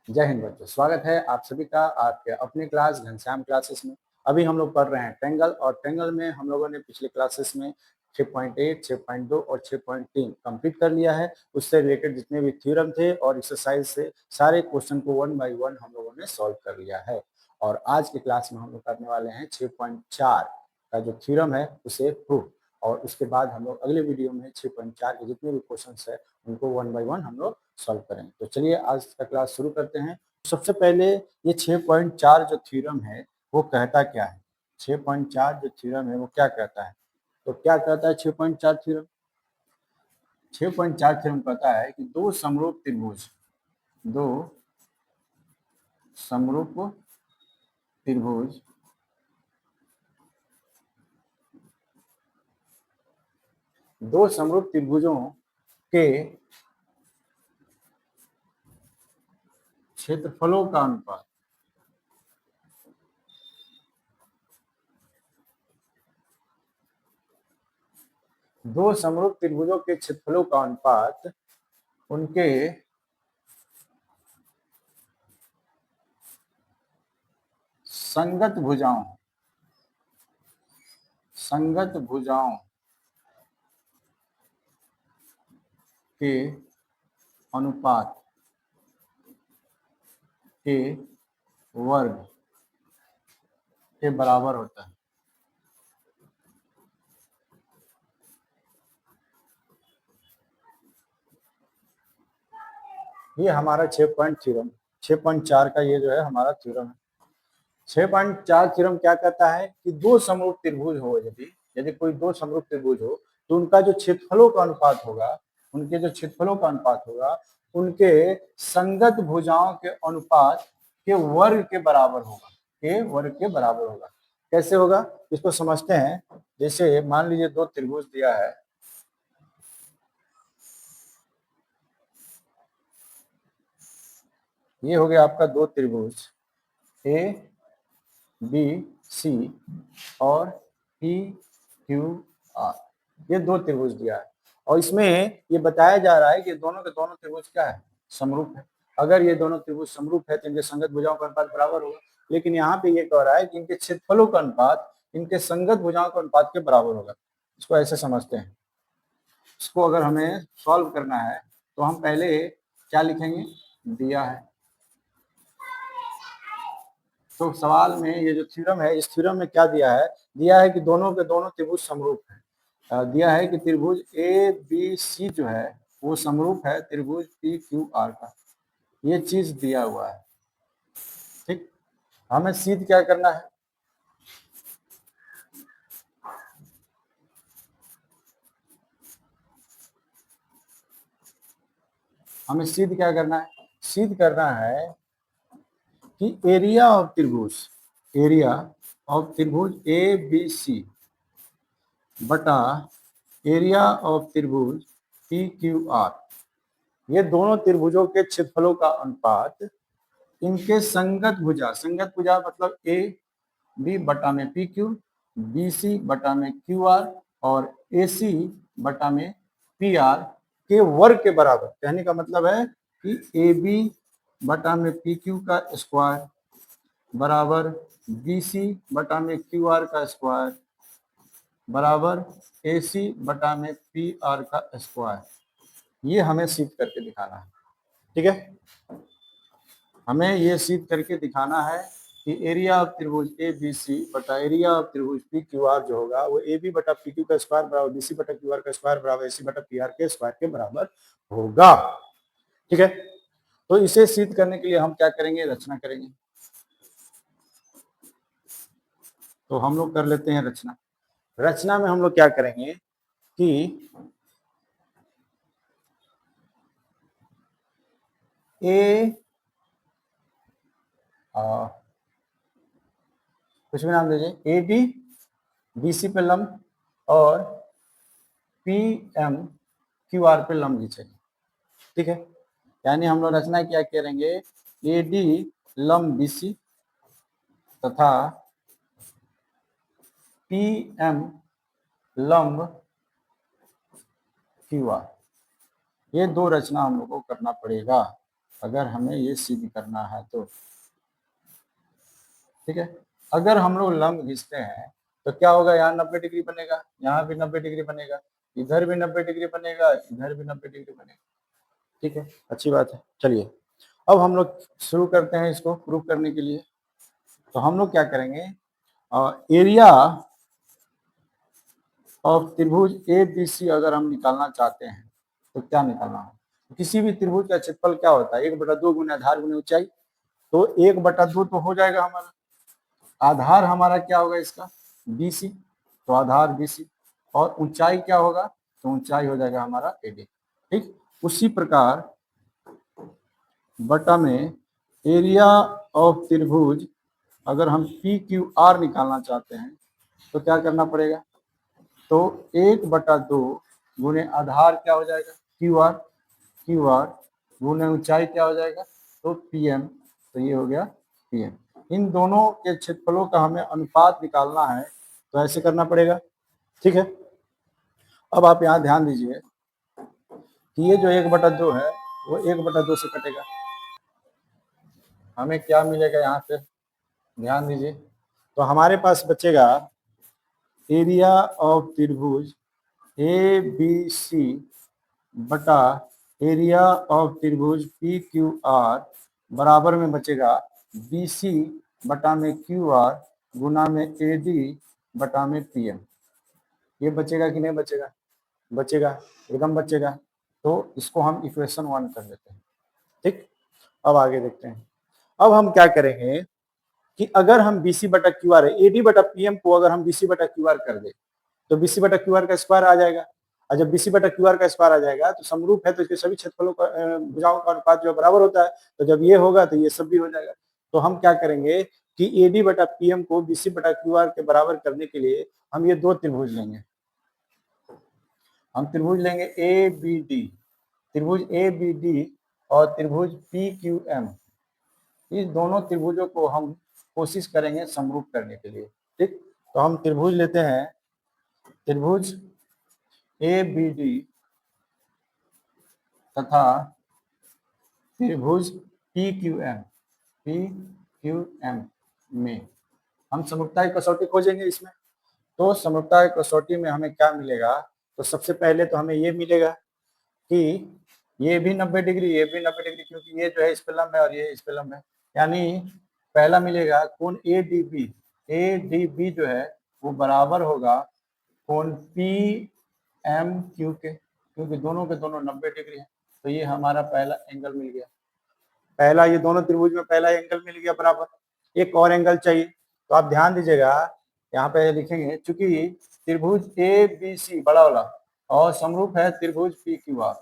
जय हिंद बच्चों, स्वागत है आप सभी का आपके अपने क्लास घनश्याम क्लासेस में। अभी हम लोग पढ़ रहे हैं ट्रेंगल, और ट्रेंगल में हम लोगों ने पिछले क्लासेस में 6.8, 6.2 और 6.3 कंप्लीट कर लिया है। उससे रिलेटेड जितने भी थ्योरम थे और एक्सरसाइज से सारे क्वेश्चन को 1 बाय 1 हम लोगों ने सॉल्व कर लिया है। और आज की क्लास में हम लोग करने वाले हैं 6.4 का जो थ्योरम है उसे प्रूव, और उसके बाद हम लोग अगले वीडियो में 6.4 के जितने भी क्वेश्चन है उनको 1 बाय 1 हम लोग सॉल्व करें। तो चलिए आज का क्लास शुरू करते हैं। सबसे पहले ये 6.4 जो थ्योरम है वो कहता क्या है। 6.4 जो थ्योरम है वो क्या कहता है, तो क्या कहता है 6.4 थ्योरम। 6.4 थ्योरम कहता है कि दो समरूप त्रिभुज समरूप त्रिभुज दो समरूप त्रिभुजों के क्षेत्रफलों का अनुपात दो समरूप त्रिभुजों के क्षेत्रफलों का अनुपात उनके संगत भुजाओं के अनुपात के वर्ग के बराबर होता है। ये हमारा 6.4 का ये जो है हमारा थ्योरम है। 6.4 थ्योरम क्या कहता है कि दो समरूप त्रिभुज हो, यदि कोई दो समरूप त्रिभुज हो तो उनका जो क्षेत्रफलों का अनुपात होगा, उनके संगत भुजाओं के अनुपात के वर्ग के बराबर होगा। कैसे होगा इसको समझते हैं। जैसे मान लीजिए दो त्रिभुज दिया है, ये हो गया आपका दो त्रिभुज ए बी सी और पी क्यू आर, ये दो त्रिभुज दिया है और इसमें ये बताया जा रहा है कि दोनों के दोनों त्रिभुज क्या है, समरूप है। अगर ये दोनों त्रिभुज समरूप है तो इनके संगत भुजाओं का अनुपात बराबर होगा। लेकिन यहाँ पे ये कह रहा है कि इनके क्षेत्रफलों का अनुपात इनके संगत भुजाओं के अनुपात के बराबर होगा। इसको ऐसे समझते हैं। इसको अगर हमें सॉल्व करना है तो हम पहले क्या लिखेंगे, दिया है तो सवाल में ये जो थ्योरम है, इस थ्योरम में क्या दिया है कि दोनों के दोनों त्रिभुज समरूप है। दिया है कि त्रिभुज ए बी सी जो है वो समरूप है त्रिभुज पी क्यू आर का, ये चीज दिया हुआ है। ठीक, हमें सिद्ध क्या करना है, सिद्ध करना है कि एरिया ऑफ त्रिभुज ए बी सी बटा एरिया ऑफ त्रिभुज पी क्यू आर, ये दोनों त्रिभुजों के क्षेत्रफलों का अनुपात इनके संगत भुजा मतलब ए बी बटा में पी क्यू, बी सी बटा में क्यू आर और ए सी बटा में पी आर के वर्ग के बराबर। कहने का मतलब है कि ए बी बटा में पी क्यू का स्क्वायर बराबर बी सी बटा में क्यू आर का स्क्वायर बराबर ए सी बटा में पी आर का स्क्वायर। ये हमें सिद्ध करके दिखाना है। ठीक है, हमें ये सिद्ध करके दिखाना है कि एरिया ऑफ त्रिभुज ए बी सी बटा एरिया ऑफ त्रिभुज पी क्यू आर जो होगा वो ए बी बटा पी क्यू का स्क्वायर बराबर बी सी बटा क्यू आर का स्क्वायर बराबर ए सी बटा पी आर के स्क्वायर के बराबर होगा। ठीक है, तो इसे सिद्ध करने के लिए हम क्या करेंगे, रचना करेंगे। तो हम लोग कर लेते हैं रचना में हम लोग क्या करेंगे कि कुछ भी नाम दीजिए, ए बी बी सी पे लंब और पी एम क्यू आर पे लंब खींचेंगे। ठीक है, यानी हम लोग रचना क्या करेंगे, ए डी लंब बी सी तथा पी एम लंब क्यू आर, ये दो रचना हम लोग को करना पड़ेगा। अगर हमें ये सिद्ध करना है तो ठीक है। अगर हम लोग लंब खींचते हैं तो क्या होगा, यहाँ 90 डिग्री बनेगा, यहाँ भी 90 डिग्री बनेगा, इधर भी 90 डिग्री बनेगा, इधर भी 90 डिग्री बनेगा। ठीक है, अच्छी बात है। चलिए अब हम लोग शुरू करते हैं इसको प्रूव करने के लिए। तो हम लोग क्या करेंगे, एरिया ऑफ त्रिभुज ए बी सी अगर हम निकालना चाहते हैं तो क्या निकालना है, किसी भी त्रिभुज का क्षेत्रफल क्या होता है, 1/2 गुना आधार गुना ऊंचाई। तो 1/2 तो हो जाएगा हमारा, आधार हमारा क्या होगा इसका BC, तो आधार BC, और ऊंचाई क्या होगा, तो ऊंचाई हो जाएगा हमारा AD। ठीक, उसी प्रकार बटा में एरिया ऑफ त्रिभुज अगर हम PQR निकालना चाहते हैं तो क्या करना पड़ेगा, तो 1/2 गुने आधार क्या हो जाएगा QR गुने ऊंचाई क्या हो जाएगा, तो PM, तो ये हो गया PM। इन दोनों के क्षेत्रफलों का हमें अनुपात निकालना है, तो ऐसे करना पड़ेगा। ठीक है, अब आप यहाँ ध्यान दीजिए कि ये जो 1/2 है वो 1/2 से कटेगा, हमें क्या मिलेगा यहाँ पे, ध्यान दीजिए। तो हमारे पास बचेगा एरिया ऑफ त्रिभुज ABC बटा एरिया ऑफ त्रिभुज PQR बराबर में बचेगा BC बटा में QR गुना में AD बटा में PM। ये बचेगा कि नहीं बचेगा, बचेगा, एकदम बचेगा। तो इसको हम इक्वेशन 1 कर लेते हैं। ठीक, अब आगे देखते हैं। अब हम क्या करेंगे कि अगर हम BC बटा QR है, AD बटा PM को अगर हम BC बटा QR कर दे तो BC बटा QR का स्क्वायर आ जाएगा, और जब BC बटा QR का स्क्वायर आ जाएगा तो समरूप है, तो इसके सभी क्षेत्रफलों का भुजाओं का अनुपात जो बराबर होता है, तो जब ये होगा तो ये सब भी हो जाएगा। तो हम क्या करेंगे कि AD बटा PM को BC बटा QR के बराबर करने के लिए हम ये दो त्रिभुज लेंगे, हम त्रिभुज लेंगे ABD, त्रिभुज ABD और त्रिभुज PQM। इस दोनों त्रिभुजों को हम कोशिश करेंगे समरूप करने के लिए। ठीक, तो हम त्रिभुज लेते हैं, त्रिभुज ABD तथा त्रिभुज PQM में हम समरूपता की कसौटी खोजेंगे इसमें। तो समरूपता की कसौटी में हमें क्या मिलेगा, तो सबसे पहले तो हमें ये मिलेगा कि ये भी 90 डिग्री, ये भी 90 डिग्री, क्योंकि ये जो है इस पे लंब है और ये इस पे लंब है। यानी पहला मिलेगा कोण ADB जो है वो बराबर होगा कोण PMQ के, क्योंकि दोनों के दोनों 90 डिग्री है। तो ये हमारा पहला एंगल मिल गया, पहला ये दोनों त्रिभुज में पहला एंगल मिल गया बराबर। एक और एंगल चाहिए, तो आप ध्यान दीजिएगा, यहाँ पे लिखेंगे चूंकि त्रिभुज ABC बड़ा वाला और समरूप है त्रिभुज PQR,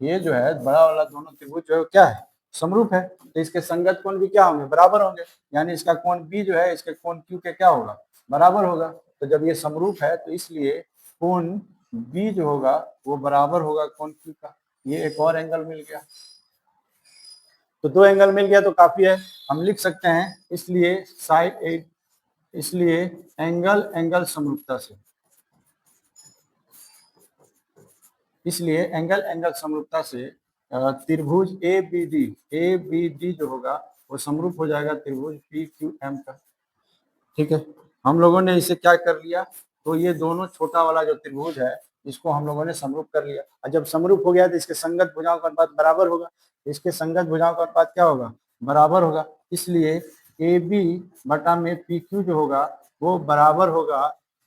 ये जो है बड़ा वाला दोनों त्रिभुज जो है क्या है, समरूप है, तो इसके संगत कोण भी क्या होंगे, बराबर होंगे। यानी इसका कोण B जो है इसके कोण Q के क्या होगा, बराबर होगा। तो जब ये समरूप है तो इसलिए कोण B जो होगा वो बराबर होगा कोण Q का। ये एक और एंगल मिल गया, तो दो एंगल मिल गया तो काफी है, हम लिख सकते हैं। इसलिए साइड, इसलिए एंगल एंगल समरूपता से, इसलिए एंगल एंगल समरूपता से त्रिभुज ABD जो होगा वो समरूप हो जाएगा त्रिभुज PQM का। ठीक है, हम लोगों ने इसे क्या कर लिया, तो ये दोनों छोटा वाला जो त्रिभुज है इसको हम लोगों ने समरूप कर लिया, और जब समरूप हो गया तो इसके संगत भुजाओं का अनुपात बराबर होगा, इसके संगत भुजाओं का अनुपात क्या होगा, बराबर होगा। इसलिए AB बटा में PQ जो होगा वो बराबर होगा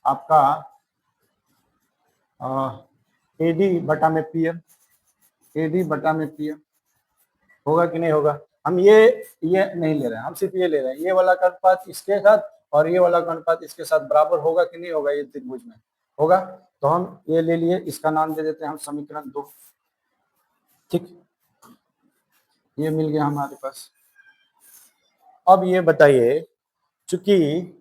आपका AD बटा में PM, AD बटा में PM होगा कि नहीं होगा। हम ये नहीं ले रहे हैं, हम सिर्फ ये ले रहे हैं, ये वाला का अनुपात इसके साथ और ये वाला का अनुपात इसके साथ बराबर होगा कि नहीं होगा, ये त्रिभुज में होगा। तो हम ये ले लिए, इसका नाम दे देते हैं हम समीकरण 2। ठीक, ये मिल गया हमारे पास। अब ये बताइए, चूंकि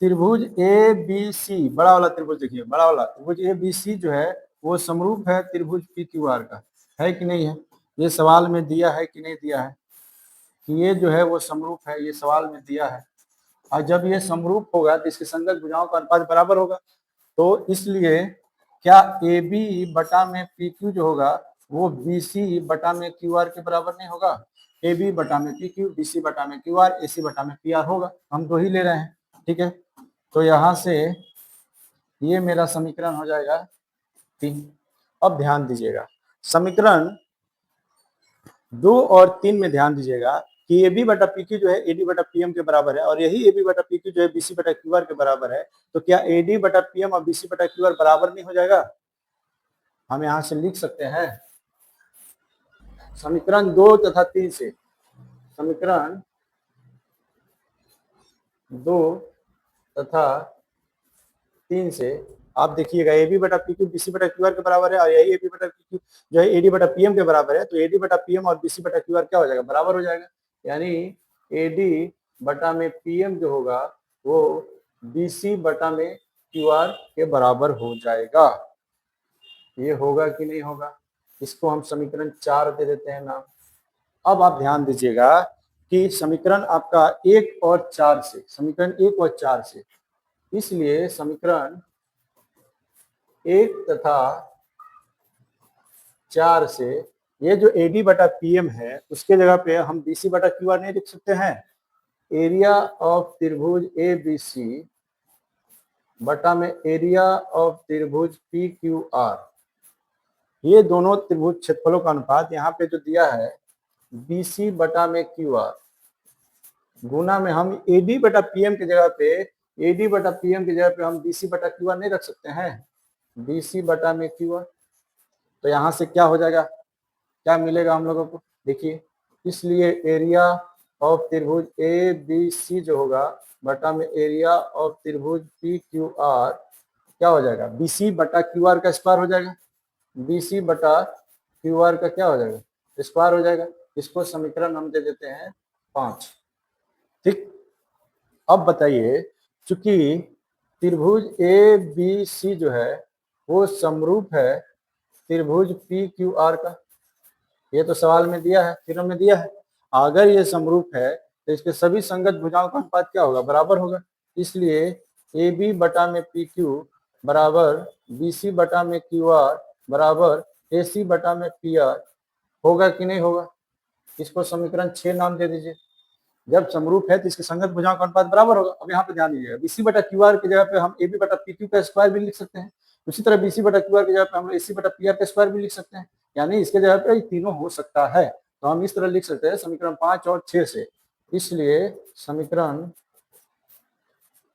त्रिभुज ABC बड़ा वाला त्रिभुज, देखिए बड़ा वाला त्रिभुज ABC जो है वो समरूप है त्रिभुज PQR का, है कि नहीं है, ये सवाल में दिया है कि नहीं दिया है कि ये जो है वो समरूप है, ये सवाल में दिया है। और जब ये समरूप होगा तो इसके संगत भुजाओं का अनुपात बराबर होगा। तो इसलिए क्या AB बटा में PQ जो होगा वो BC बटा में QR के बराबर नहीं होगा। AB बटा में PQ, BC बटा में QR, AC बटा में PR होगा। हम दो ही ले रहे हैं, ठीक है। तो यहाँ से ये मेरा समीकरण हो जाएगा 3। अब ध्यान दीजिएगा, समीकरण 2 और 3 में ध्यान दीजिएगा कि AB बटा PQ जो है AD बटा PM के बराबर है, और यही AB बटा PQ जो है BC बटा QR के बराबर है। तो क्या AD बटा PM और BC बटा QR बराबर नहीं हो जाएगा? हम यहाँ से लिख सकते हैं समीकरण 2 तथा 3 से, समीकरण 2 तथा 3 से आप देखिएगा AB बटा PQ BC बटा QR के बराबर है, और यही AB बटा PQ जो है AD बटा PM के बराबर है। तो AD बटा PM और BC बटा QR क्या हो जाएगा? बराबर हो जाएगा। यानी AD बटा में PM जो होगा वो BC बटा में QR के बराबर हो जाएगा। ये होगा कि नहीं होगा? इसको हम समीकरण 4 दे देते हैं नाम। अब आप ध्यान दीजिएगा कि समीकरण आपका 1 और 4 से, समीकरण 1 और 4 से, इसलिए समीकरण 1 तथा 4 से ये जो AD बटा PM है उसके जगह पे हम BC बटा QR नहीं लिख सकते हैं? एरिया ऑफ त्रिभुज ABC बटा में एरिया ऑफ त्रिभुज PQR, ये दोनों त्रिभुज क्षेत्रफलों का अनुपात यहाँ पे जो दिया है BC बटा में QR गुना में हम AD बटा PM की जगह पे, AD बटा PM की जगह पे हम BC बटा QR नहीं रख सकते हैं? BC बटा में QR। तो यहाँ से क्या हो जाएगा, क्या मिलेगा हम लोगों को? देखिए, इसलिए एरिया ऑफ त्रिभुज ABC जो होगा बटा में एरिया ऑफ त्रिभुज PQR क्या हो जाएगा? BC बटा QR का स्क्वायर हो जाएगा। BC बटा QR का क्या हो जाएगा? स्क्वायर हो जाएगा। इसको समीकरण हम दे देते हैं 5। ठीक, अब बताइए, चूंकि त्रिभुज ABC जो है वो समरूप है त्रिभुज PQR का, ये तो सवाल में दिया है, फिर में दिया है। अगर ये समरूप है तो इसके सभी संगत भुजाओं का अनुपात क्या होगा? बराबर होगा। इसलिए AB बटा में PQ बराबर BC बटा में QR बराबर AC बटा में PR होगा कि नहीं होगा? इसको समीकरण 6 नाम दे दीजिए। जब समरूप है तो इसके संगत भुजाओं का अनुपात बराबर होगा। अब यहाँ पे ध्यान दीजिएगा, BC बटा QR की जगह पे हम AB बटा PQ का स्क्वायर भी लिख सकते हैं। उसी तरह BC बटा QR की जगह पे हम AC बटा PR का स्क्वायर भी लिख सकते हैं। यानी इसके जगह पे तीनों हो सकता है। तो हम इस तरह लिख सकते हैं समीकरण 5 और 6 से। इसलिए समीकरण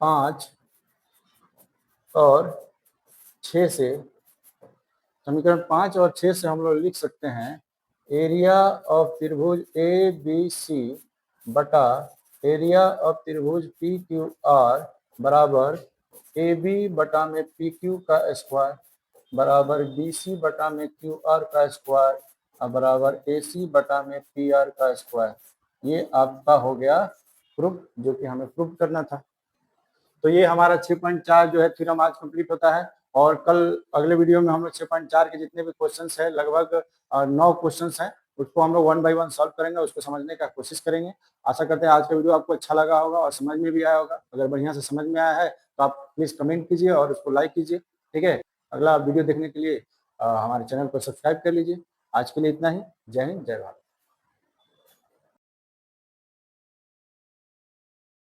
5 और 6 से, समीकरण 5 और 6 से हम लोग लिख सकते हैं एरिया ऑफ त्रिभुज ABC बटा एरिया ऑफ त्रिभुज PQR बराबर AB बटा में PQ का स्क्वायर बराबर BC बटा में QR का स्क्वायर बराबर AC बटा में PR का स्क्वायर। ये आपका हो गया प्रूफ, जो कि हमें प्रूफ करना था। तो ये हमारा 6.4 जो है थ्योरम आज कंप्लीट होता है, और कल अगले वीडियो में हम लोग 6.4 के जितने भी क्वेश्चंस हैं, लगभग 9 क्वेश्चंस हैं, उसको हम लोग 1 बाय 1 सॉल्व करेंगे, उसको समझने का कोशिश करेंगे। आशा करते हैं आज का वीडियो आपको अच्छा लगा होगा और समझ में भी आया होगा। अगर बढ़िया से समझ में आया है तो आप प्लीज़ कमेंट कीजिए और उसको लाइक कीजिए, ठीक है। अगला वीडियो देखने के लिए हमारे चैनल को सब्सक्राइब कर लीजिए। आज के लिए इतना ही। जय हिंद, जय भारत।